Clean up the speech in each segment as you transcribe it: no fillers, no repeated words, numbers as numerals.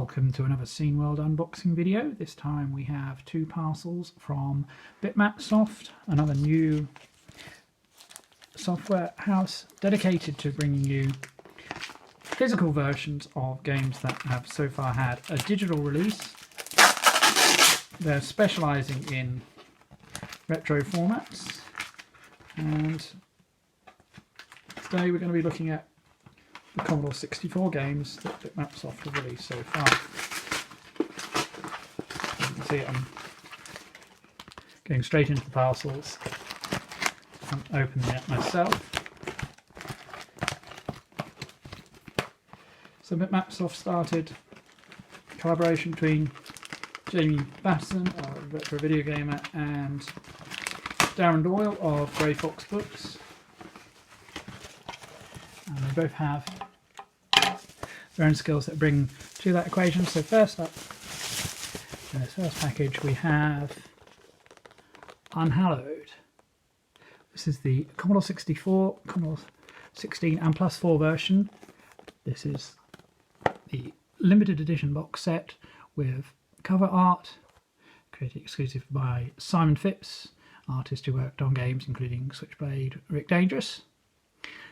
welcome to another Scene World unboxing video. This time we have two parcels from Bitmap Soft, another new software house dedicated to bringing you physical versions of games that have so far had a digital release. They're specialising in retro formats, and today we're going to be looking at the Commodore 64 games that Bitmap Soft have released so far. You can see I'm going straight into the parcels. I'm opening it myself. So Bitmap Soft started a collaboration between Jameson, a retro video gamer, and Darren Doyle of Grey Fox Books. And they both have their own skills that bring to that equation. So first up, in this first package, we have Unhallowed. This is the Commodore 64, Commodore 16 and plus 4 version. This is the limited edition box set with cover art, created exclusive by Simon Phipps, artist who worked on games including Switchblade, Rick Dangerous.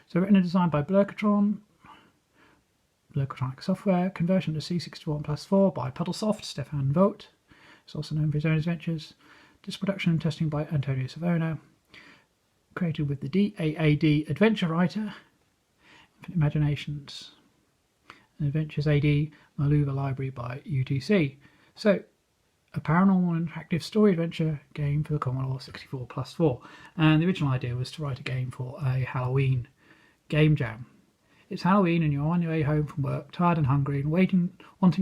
So written and designed by Blerkotron, Blerkotron software, conversion to C64 and plus 4 by Puddlesoft, Stefan Vogt. He's also known for his own adventures. Disc production and testing by Antonio Savona. Created with the DAAD Adventure Writer, Infinite Imaginations, and Adventures AD Maluva Library by UTC. So, a paranormal interactive story adventure game for the Commodore 64 plus 4. And the original idea was to write a game for a Halloween game jam. It's Halloween and you're on your way home from work, tired and hungry, and wanting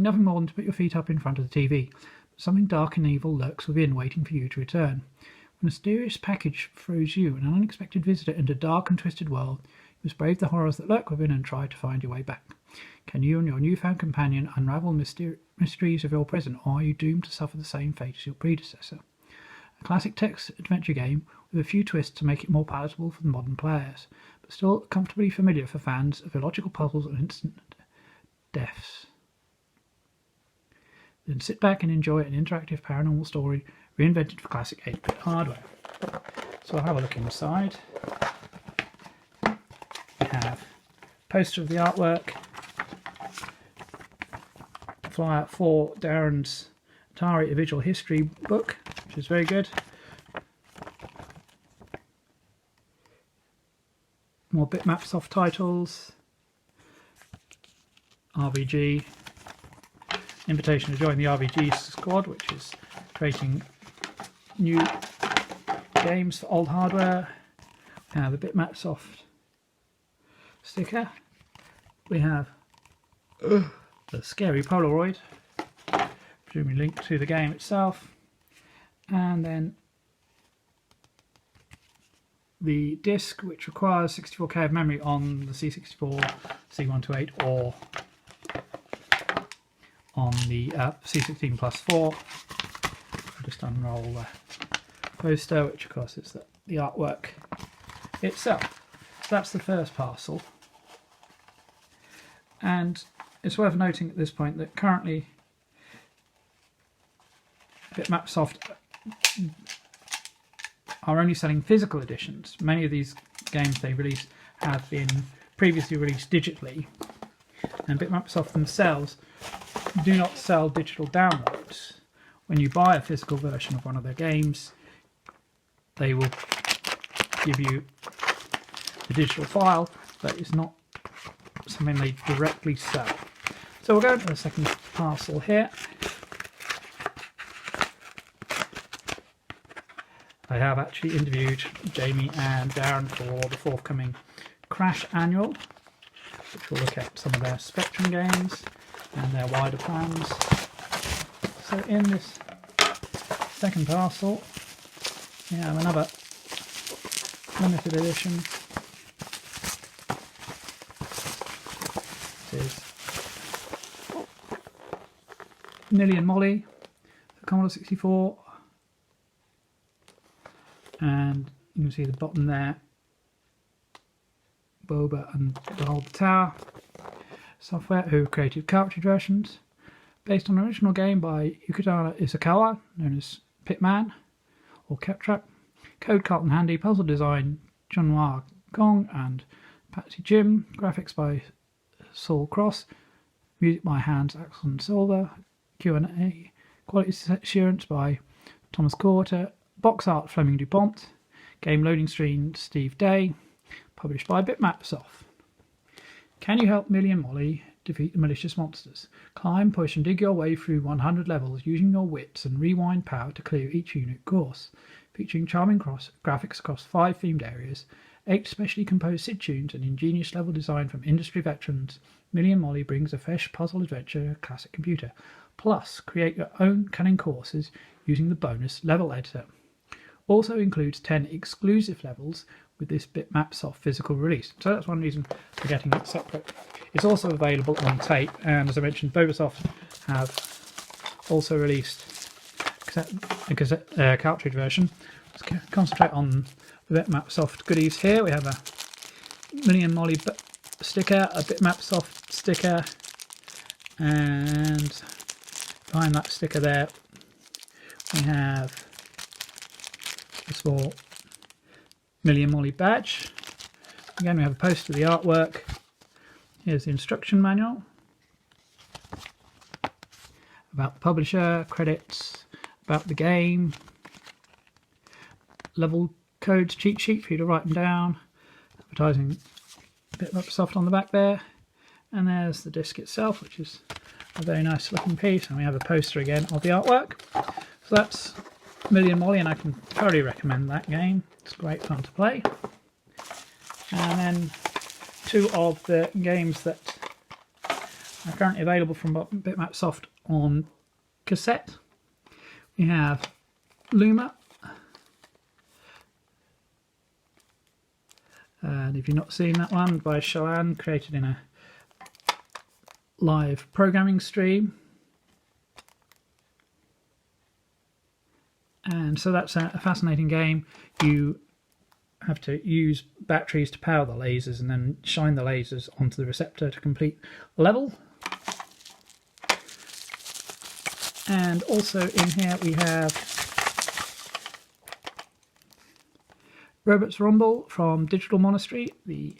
nothing more than to put your feet up in front of the TV. But something dark and evil lurks within, waiting for you to return. When a mysterious package throws you, an unexpected visitor, into a dark and twisted world, you must brave the horrors that lurk within and try to find your way back. Can you and your newfound companion unravel mysteries of your present, or are you doomed to suffer the same fate as your predecessor? A classic text adventure game with a few twists to make it more palatable for the modern players, but still comfortably familiar for fans of illogical puzzles and instant deaths. Then sit back and enjoy an interactive paranormal story reinvented for classic 8-bit hardware. So I'll have a look inside. We have a poster of the artwork, flyer for Darren's Atari Visual History book, which is very good. More Bitmap Soft titles, RVG, invitation to join the RVG squad, which is creating new games for old hardware. We have a Bitmap Soft sticker. We have the scary Polaroid, presumably linked to the game itself, and then the disc, which requires 64K of memory on the C64, C128, or on the C16 plus 4. I'll just unroll the poster, which of course is the artwork itself. So that's the first parcel. And it's worth noting at this point that currently Bitmap Soft are only selling physical editions. Many of these games they release have been previously released digitally, and Bitmap Soft themselves do not sell digital downloads. When you buy a physical version of one of their games, they will give you the digital file, but it's not something they directly sell. So we'll go to the second parcel here. I have actually interviewed Jamie and Darren for the forthcoming Crash Annual, which will look at some of their Spectrum games and their wider plans. So in this second parcel, we have another limited edition. This is Minion Molly for Commodore 64, and you can see the bottom there, Boba and Behold the Tower software, who created cartridge versions. based on an original game by Yukutana Isakawa, known as Pitman or Keptrap. Code Carleton Handley, puzzle design Junhua Gong and Patsy Jim, graphics by Saul Cross, music by Hans Axel Silver, Q&A, quality assurance by Thomas Corter, box art Fleming DuPont, game loading screen Steve Day, published by Bitmap Soft. Can you help Mille Molly defeat the malicious monsters? Climb, push and dig your way through 100 levels using your wits and rewind power to clear each unique course. Featuring charming graphics across 5 themed areas, 8 specially composed SID tunes and ingenious level design from industry veterans, Minion Molly brings a fresh puzzle adventure to a classic computer. Plus, create your own cunning courses using the bonus level editor. Also includes 10 exclusive levels with this Bitmap Soft physical release. So that's one reason for getting it separate. It's also available on tape, and as I mentioned, Bobasoft have also released a cassette cartridge version. Let's concentrate on the Bitmap Soft goodies here. We have a Minion Molly sticker, a Bitmap Soft sticker, and behind that sticker there we have a small Mille Molly badge. Again, we have a poster of the artwork. Here's the instruction manual about the publisher, credits, about the game, level codes, cheat sheet for you to write them down, advertising Bitmap Soft on the back there, and there's the disc itself, which is a very nice looking piece, and we have a poster again of the artwork. So that's Mille Molly, and I can thoroughly recommend that game. It's great fun to play. And then 2 of the games that are currently available from Bitmap Soft on cassette. We have Luma, and if you've not seen that one, by Shallan, created in a live programming stream. And so that's a fascinating game. You have to use batteries to power the lasers and then shine the lasers onto the receptor to complete the level. And also in here we have Robots Rumble from Digital Monastery, the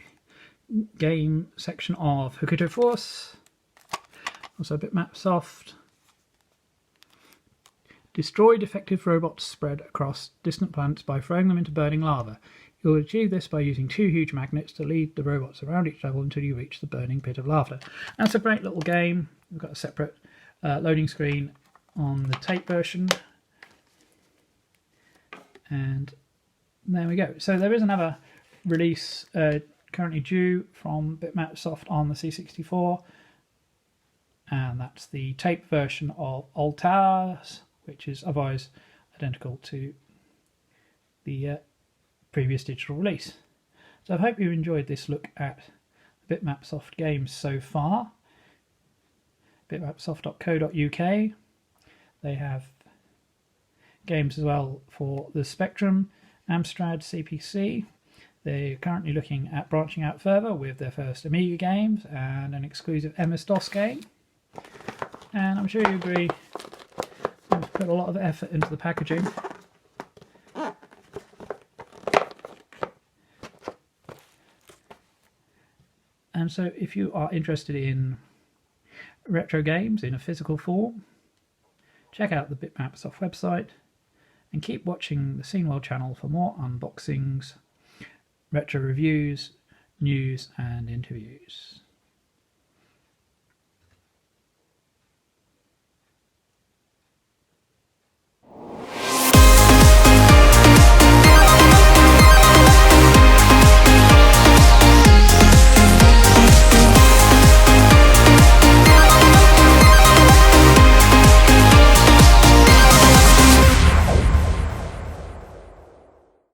game section of Hokuto Force. Also Bitmap Soft. Destroy defective robots spread across distant planets by throwing them into burning lava. You'll achieve this by using 2 huge magnets to lead the robots around each level until you reach the burning pit of lava. That's a great little game. We've got a separate loading screen on the tape version. And there we go. So there is another release currently due from Bitmap Soft on the C64. And that's the tape version of Old Towers, which is otherwise identical to the previous digital release. So I hope you enjoyed this look at Bitmap Soft games so far. bitmapsoft.co.uk. They have games as well for the Spectrum, Amstrad, CPC. They're currently looking at branching out further with their first Amiga games and an exclusive MS-DOS game. And I'm sure you agree, they've put a lot of effort into the packaging. And so if you are interested in retro games in a physical form, check out the Bitmap Soft website and keep watching the Scene World channel for more unboxings, retro reviews, news and interviews.